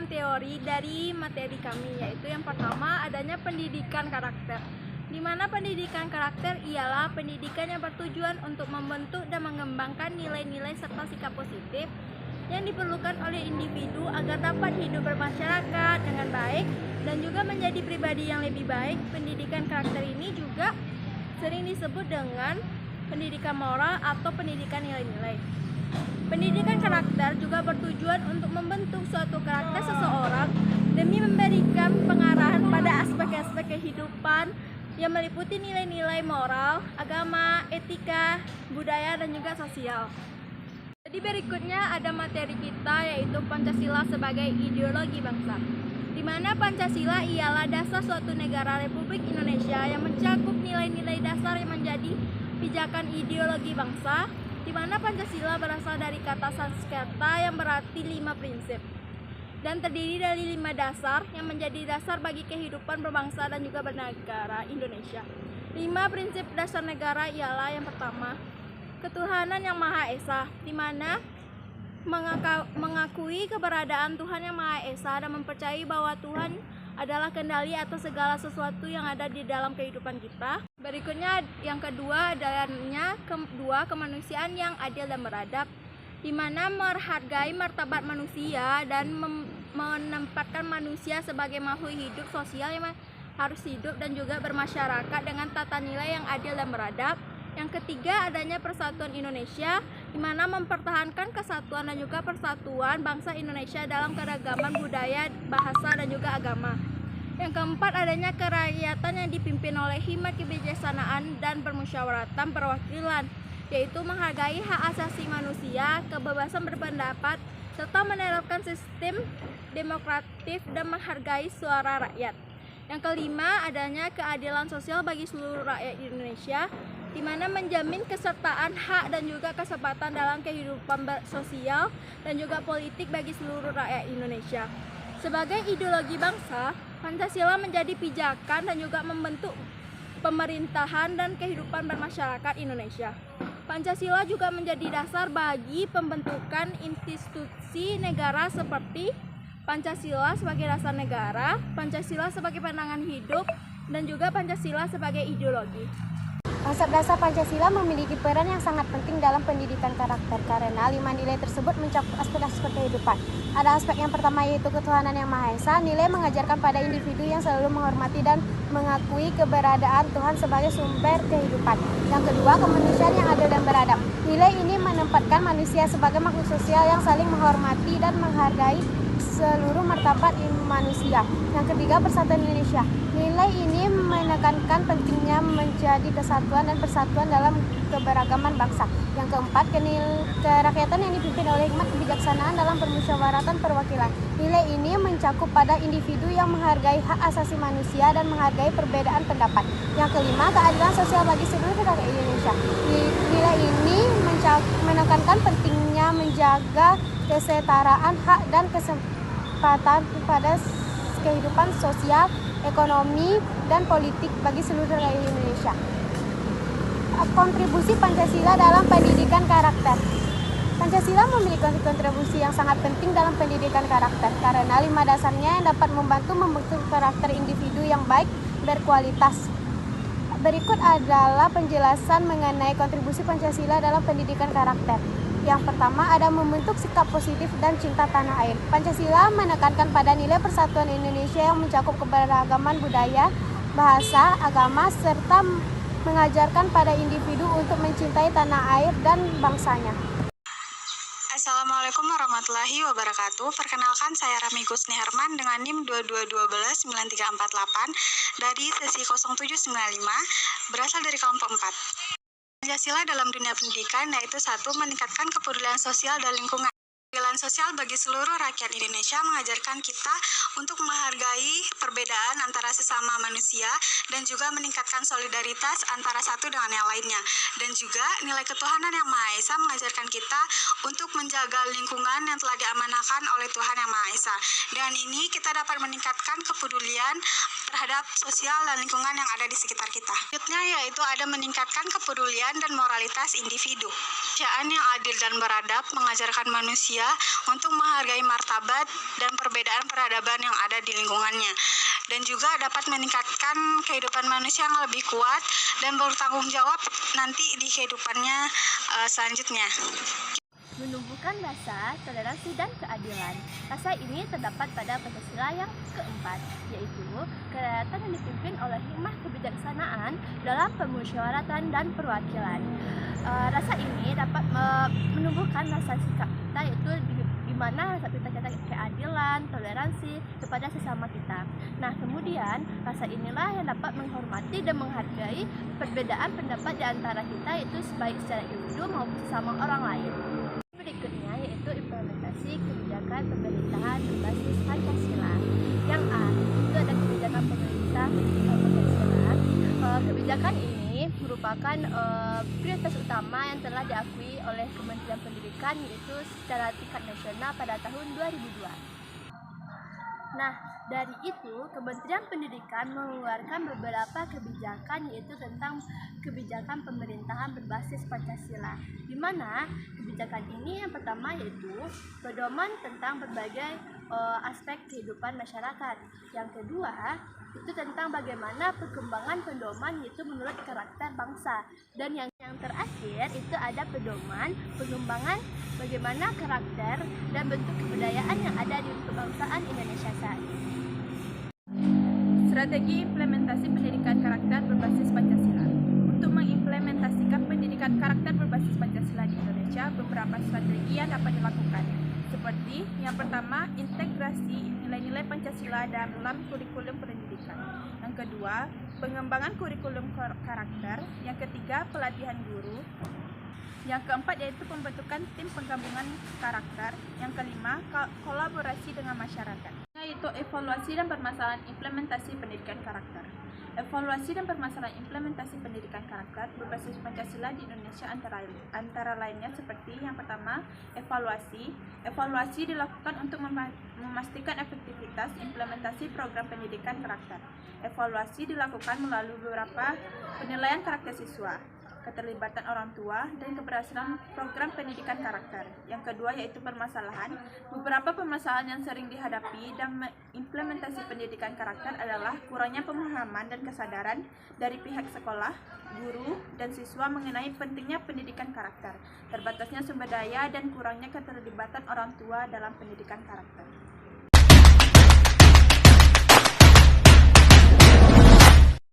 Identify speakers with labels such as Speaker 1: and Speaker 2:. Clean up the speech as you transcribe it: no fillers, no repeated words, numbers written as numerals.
Speaker 1: menyusun teori dari materi kami, yaitu yang pertama adanya pendidikan karakter. Di mana pendidikan karakter ialah pendidikan yang bertujuan untuk membentuk dan mengembangkan nilai-nilai serta sikap positif yang diperlukan oleh individu agar dapat hidup bermasyarakat dengan baik dan juga menjadi pribadi yang lebih baik. Pendidikan karakter ini juga sering disebut dengan pendidikan moral atau pendidikan nilai-nilai. Pendidikan karakter juga bertujuan untuk membentuk suatu karakter seseorang demi memberikan pengarahan pada aspek-aspek kehidupan yang meliputi nilai-nilai moral, agama, etika, budaya, dan juga sosial. Jadi berikutnya ada materi kita, yaitu Pancasila sebagai ideologi bangsa. Di mana Pancasila ialah dasar suatu negara Republik Indonesia yang mencakup nilai-nilai dasar yang menjadi pijakan ideologi bangsa, di mana Pancasila berasal dari kata Sanskerta yang berarti 5 prinsip dan terdiri dari 5 dasar yang menjadi dasar bagi kehidupan berbangsa dan juga bernegara Indonesia. 5 prinsip dasar negara ialah yang pertama, ketuhanan yang Maha Esa, di mana mengakui keberadaan Tuhan yang Maha Esa dan mempercayai bahwa Tuhan adalah kendali atas segala sesuatu yang ada di dalam kehidupan kita. Berikutnya yang kedua adanya kemanusiaan yang adil dan beradab, di mana menghargai martabat manusia dan menempatkan manusia sebagai makhluk hidup sosial yang harus hidup dan juga bermasyarakat dengan tata nilai yang adil dan beradab. Yang ketiga adanya persatuan Indonesia, di mana mempertahankan kesatuan dan juga persatuan bangsa Indonesia dalam keragaman budaya, bahasa, dan juga agama. Yang keempat adanya kerakyatan yang dipimpin oleh hikmat kebijaksanaan dan permusyawaratan perwakilan, yaitu menghargai hak asasi manusia, kebebasan berpendapat, serta menerapkan sistem demokratis dan menghargai suara rakyat. Yang kelima adanya keadilan sosial bagi seluruh rakyat Indonesia, di mana menjamin kesertaan hak dan juga kesempatan dalam kehidupan sosial dan juga politik bagi seluruh rakyat Indonesia. Sebagai ideologi bangsa, Pancasila menjadi pijakan dan juga membentuk pemerintahan dan kehidupan bermasyarakat Indonesia. Pancasila juga menjadi dasar bagi pembentukan institusi negara seperti Pancasila sebagai dasar negara, Pancasila sebagai pandangan hidup, dan juga Pancasila sebagai ideologi.
Speaker 2: Konsep dasar Pancasila memiliki peran yang sangat penting dalam pendidikan karakter karena 5 nilai tersebut mencakup aspek-aspek kehidupan. Ada aspek yang pertama yaitu ketuhanan yang Maha Esa. Nilai mengajarkan pada individu yang selalu menghormati dan mengakui keberadaan Tuhan sebagai sumber kehidupan. Yang kedua, kemanusiaan yang adil dan beradab. Nilai ini menempatkan manusia sebagai makhluk sosial yang saling menghormati dan menghargai seluruh martabat manusia. Yang ketiga, persatuan Indonesia. Nilai ini menekankan pentingnya menjadi kesatuan dan persatuan dalam keberagaman bangsa. Yang keempat, kerakyatan yang dipimpin oleh hikmat kebijaksanaan dalam permusyawaratan perwakilan. Nilai ini mencakup pada individu yang menghargai hak asasi manusia dan menghargai perbedaan pendapat. Yang kelima, keadilan sosial bagi seluruh rakyat Indonesia. Nilai ini menekankan pentingnya menjaga kesetaraan hak dan kesempatan pada kehidupan sosial, ekonomi, dan politik bagi seluruh rakyat Indonesia. Kontribusi Pancasila dalam pendidikan karakter. Pancasila memiliki kontribusi yang sangat penting dalam pendidikan karakter karena 5 dasarnya yang dapat membantu membentuk karakter individu yang baik, berkualitas. Berikut adalah penjelasan mengenai kontribusi Pancasila dalam pendidikan karakter. Yang pertama ada membentuk sikap positif dan cinta tanah air. Pancasila menekankan pada nilai persatuan Indonesia yang mencakup keberagaman budaya, bahasa, agama, serta mengajarkan pada individu untuk mencintai tanah air dan bangsanya.
Speaker 3: Assalamualaikum warahmatullahi wabarakatuh. Perkenalkan saya Rami Gusni Herman dengan NIM 22129348 dari sesi 0795 berasal dari kelompok 4. Pancasila dalam dunia pendidikan yaitu 1. Meningkatkan kepedulian sosial dan lingkungan. Keadilan sosial bagi seluruh rakyat Indonesia mengajarkan kita untuk menghargai perbedaan antara sesama manusia dan juga meningkatkan solidaritas antara satu dengan yang lainnya. Dan juga nilai ketuhanan yang Maha Esa mengajarkan kita untuk menjaga lingkungan yang telah diamanahkan oleh Tuhan yang Maha Esa. Dengan ini kita dapat meningkatkan kepedulian terhadap sosial dan lingkungan yang ada di sekitar kita. Selanjutnya yaitu ada meningkatkan kepedulian dan moralitas individu. Kemanusiaan yang adil dan beradab mengajarkan manusia untuk menghargai martabat dan perbedaan peradaban yang ada di lingkungannya, dan juga dapat meningkatkan kehidupan manusia yang lebih kuat dan bertanggung jawab nanti di kehidupannya selanjutnya.
Speaker 1: Menumbuhkan rasa toleransi dan keadilan. Rasa ini terdapat pada Pancasila yang keempat, yaitu kerakyatan yang dipimpin oleh hikmah kebijaksanaan dalam permusyawaratan dan perwakilan. Rasa ini dapat menumbuhkan rasa sikap kita, yaitu di mana rasa kita keadilan, toleransi kepada sesama kita. Nah, kemudian rasa inilah yang dapat menghormati dan menghargai perbedaan pendapat di antara kita, yaitu baik secara individu maupun sesama orang lain. Berikutnya yaitu implementasi kebijakan pemerintahan berbasis Pancasila. Yang A, itu ada kebijakan pemerintah Pancasila. Kebijakan ini merupakan prioritas utama yang telah diakui oleh Kementerian Pendidikan, yaitu secara tingkat nasional pada tahun 2002. Nah, dari itu Kementerian Pendidikan mengeluarkan beberapa kebijakan, yaitu tentang kebijakan pemerintahan berbasis Pancasila, di mana kebijakan ini yang pertama yaitu pedoman tentang berbagai aspek kehidupan masyarakat. Yang kedua itu tentang bagaimana perkembangan pedoman yaitu menurut karakter bangsa, dan yang terakhir itu ada pedoman pengembangan bagaimana karakter dan bentuk kebudayaan yang ada di kebangsaan Indonesia saat ini.
Speaker 4: Strategi implementasi pendidikan karakter berbasis Pancasila. Untuk mengimplementasikan pendidikan karakter berbasis Pancasila di Indonesia, beberapa strategi yang dapat dilakukan. Seperti yang pertama, integrasi nilai-nilai Pancasila dalam kurikulum pendidikan. Yang kedua, pengembangan kurikulum karakter. Yang ketiga, pelatihan guru. Yang keempat yaitu pembentukan tim penggabungan karakter. Yang kelima, kolaborasi dengan masyarakat, yaitu evaluasi dan permasalahan implementasi pendidikan karakter. Evaluasi dan permasalahan implementasi pendidikan karakter berbasis Pancasila di Indonesia antara lainnya seperti yang pertama, evaluasi. Evaluasi dilakukan untuk memastikan efektivitas implementasi program pendidikan karakter. Evaluasi dilakukan melalui beberapa penilaian karakter siswa, keterlibatan orang tua, dan keberhasilan program pendidikan karakter. Yang kedua yaitu permasalahan. Beberapa permasalahan yang sering dihadapi dalam implementasi pendidikan karakter adalah kurangnya pemahaman dan kesadaran dari pihak sekolah, guru, dan siswa mengenai pentingnya pendidikan karakter, terbatasnya sumber daya, dan kurangnya keterlibatan orang tua dalam pendidikan karakter.